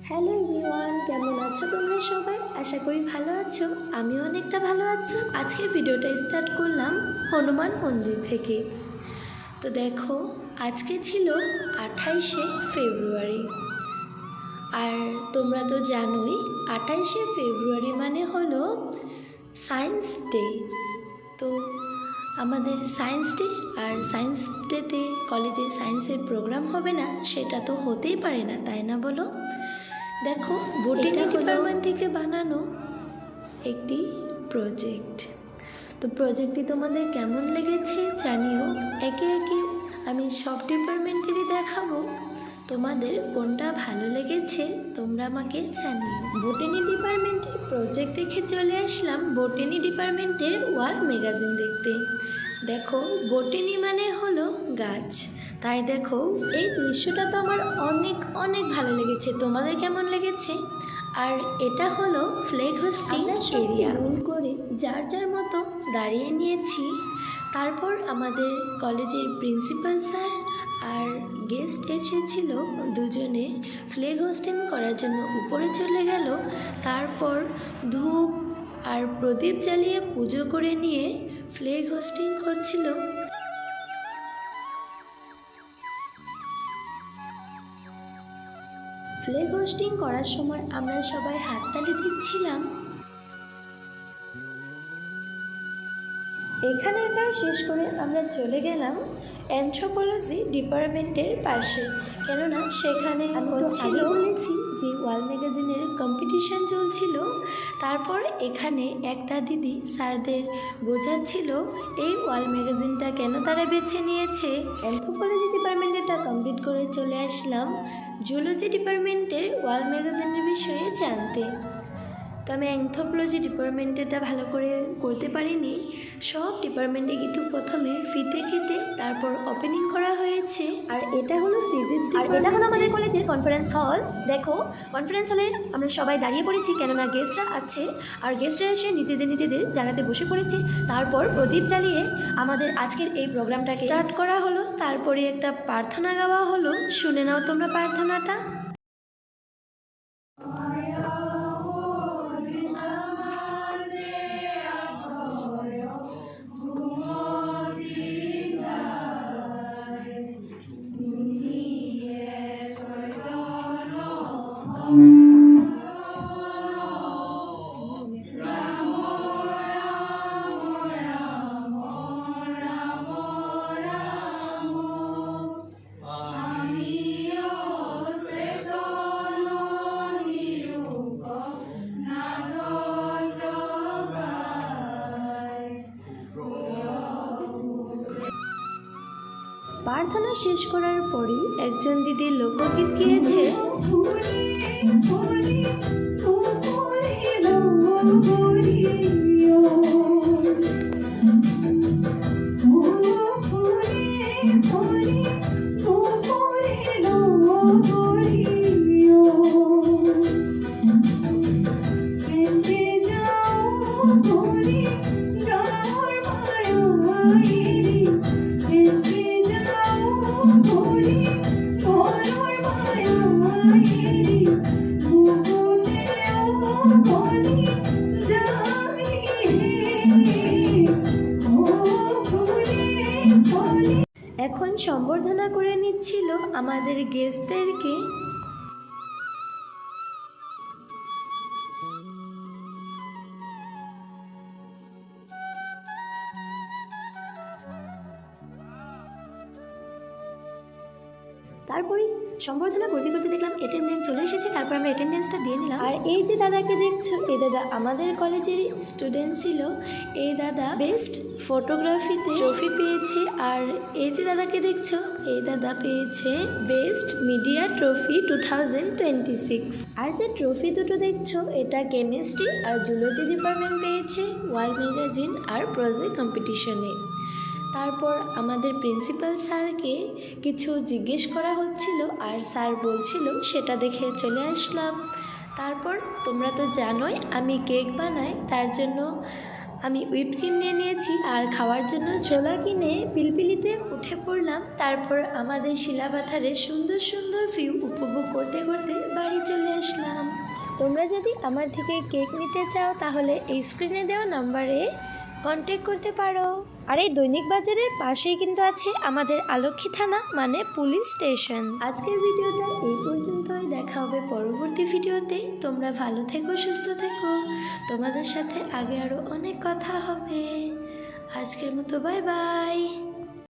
Hello everyone, কেমন আছো তোমরা সবাই? আশা করি ভালো আছো। আমিও অনেকটা ভালো আছি। আজকের ভিডিওটা স্টার্ট করলাম হনুমান মন্দির থেকে। তো দেখো, আজকে ছিল 28শে ফেব্রুয়ারি। আর তোমরা তো জানোই 28শে ফেব্রুয়ারি মানে হলো সায়েন্স ডে। তো আমাদের সায়েন্স ডে, আর সায়েন্স ডেতে কলেজে সায়েন্সের প্রোগ্রাম হবে না সেটা তো হতেই পারে না, তাই না বলো? দেখো, বোটানি ডিপার্টমেন্ট থেকে বানানো একটি প্রজেক্ট। তো প্রজেক্টটি তোমাদের কেমন লেগেছে জানিও। একে একে আমি সব ডিপার্টমেন্টেরই দেখাবো, তোমাদের কোনটা ভালো লেগেছে তোমরা আমাকে জানিও। বোটানি ডিপার্টমেন্টের প্রজেক্ট দেখে চলে আসলাম বোটানি ডিপার্টমেন্টের ওয়াল ম্যাগাজিন দেখতে। দেখো, বোটানি মানে হলো গাছ, তাই দেখো এই দৃশ্যটা তো আমার অনেক অনেক ভালো লেগেছে। তোমাদের কেমন লেগেছে? আর এটা হলো ফ্ল্যাগ হোস্টিং এরিয়া। রোল করে যার যার মতো দাঁড়িয়ে নিয়েছি। তারপর আমাদের কলেজের প্রিন্সিপাল স্যার আর গেস্ট এসেছিল দুজনে ফ্ল্যাগ হোস্টিং করার জন্য উপরে চলে গেল। তারপর ধূপ আর প্রদীপ জ্বালিয়ে পুজো করে নিয়ে ফ্ল্যাগ হোস্টিং করছিল। ফ্ল্যাগ হোস্টিং করার সময় আমরা সবাই হাততালি দিচ্ছিলাম। এখানের কাজ শেষ করে আমরা চলে গেলাম অ্যানথ্রোপোলজি ডিপার্টমেন্টের পাশে, কেননা সেখানে আমি তো আগে বলেছি যে ওয়াল ম্যাগাজিনের কম্পিটিশন চলছিল। তারপর এখানে একটা দিদি স্যারদের বোঝাচ্ছিল এই ওয়াল ম্যাগাজিনটা কেন তারা বেছে নিয়েছে। অ্যানথ্রোপোলজি ডিপার্টমেন্টেরটা কমপ্লিট করে চলে আসলাম জুলজি ডিপার্টমেন্টের ওয়াল ম্যাগাজিনের বিষয়ে জানতে। তো আমি অ্যানথ্রোপোলজি ডিপার্টমেন্টেরটা ভালো করে করতে পারিনি। সব ডিপার্টমেন্টে কিন্তু প্রথমে ফিতে কেটে তারপর ওপেনিং করা হয়েছে। আর এটা হলো ফিজিক্স, আর এটা হলো আমাদের কলেজের কনফারেন্স হল। দেখো, কনফারেন্স হলে আমরা সবাই দাঁড়িয়ে পড়েছি, কেননা গেস্টরা আছে। আর গেস্টরা এসে নিজেদের জায়গাতে বসে পড়েছে। তারপর প্রদীপ জ্বালিয়ে আমাদের আজকের এই প্রোগ্রামটাকে স্টার্ট করা হলো। তারপরে একটা প্রার্থনা গাওয়া হলো, শুনে নাও তোমরা প্রার্থনাটা। প্রার্থনা শেষ করার পরই একজন দিদি লোকগীত গিয়েছে। এখন সম্বর্ধনা করে নিচ্ছিল আমাদের গেস্টদেরকে। তারপরে সম্বর্ধনা করতে করতে দেখলাম অ্যাটেন্ডেন্স চলে এসেছে। তারপর আমরা অ্যাটেন্ডেন্সটা দিয়ে নিলাম। আর এই যে দাদাকে দেখছো, এই দাদা আমাদের কলেজের স্টুডেন্ট ছিল। এই দাদা বেস্ট ফটোগ্রাফিতে ট্রফি পেয়েছে। আর এই যে দাদাকে দেখছো, এই দাদা পেয়েছে বেস্ট মিডিয়া ট্রফি 2026। আর যে ট্রফি দুটো দেখছো, এটা কেমিস্ট্রি আর জুলজি ডিপার্টমেন্ট পেয়েছে ওয়াল ম্যাগাজিন আর প্রজেক্ট কম্পিটিশনে। তারপর আমাদের প্রিন্সিপাল স্যারকে কিছু জিজ্ঞেস করা হচ্ছিল, আর স্যার বলছিল সেটা দেখে চলে আসলাম। তারপর তোমরা তো জানোই আমি কেক বানাই, তার জন্য আমি হুইপ ক্রিম নিয়ে নিয়েছি আর খাওয়ার জন্য ছোলা কিনে পিলপিলিতে উঠে পড়লাম। তারপর আমাদের শিলাপাথারের সুন্দর সুন্দর ভিউ উপভোগ করতে করতে বাড়ি চলে আসলাম। তোমরা যদি আমার থেকে কেক নিতে চাও তাহলে এই স্ক্রিনে দেওয়া নাম্বারে কন্ট্যাক্ট করতে পারো। আর এই দৈনিক বাজারের পাশেই কিন্তু আছে আমাদের আলক্ষী থানা, মানে পুলিশ স্টেশন। আজকের ভিডিওটা এই পর্যন্তই, দেখা হবে পরবর্তী ভিডিওতে। তোমরা ভালো থেকো, সুস্থ থেকো, তোমাদের সাথে আগে আরও অনেক কথা হবে। আজকের মতো বাই বাই।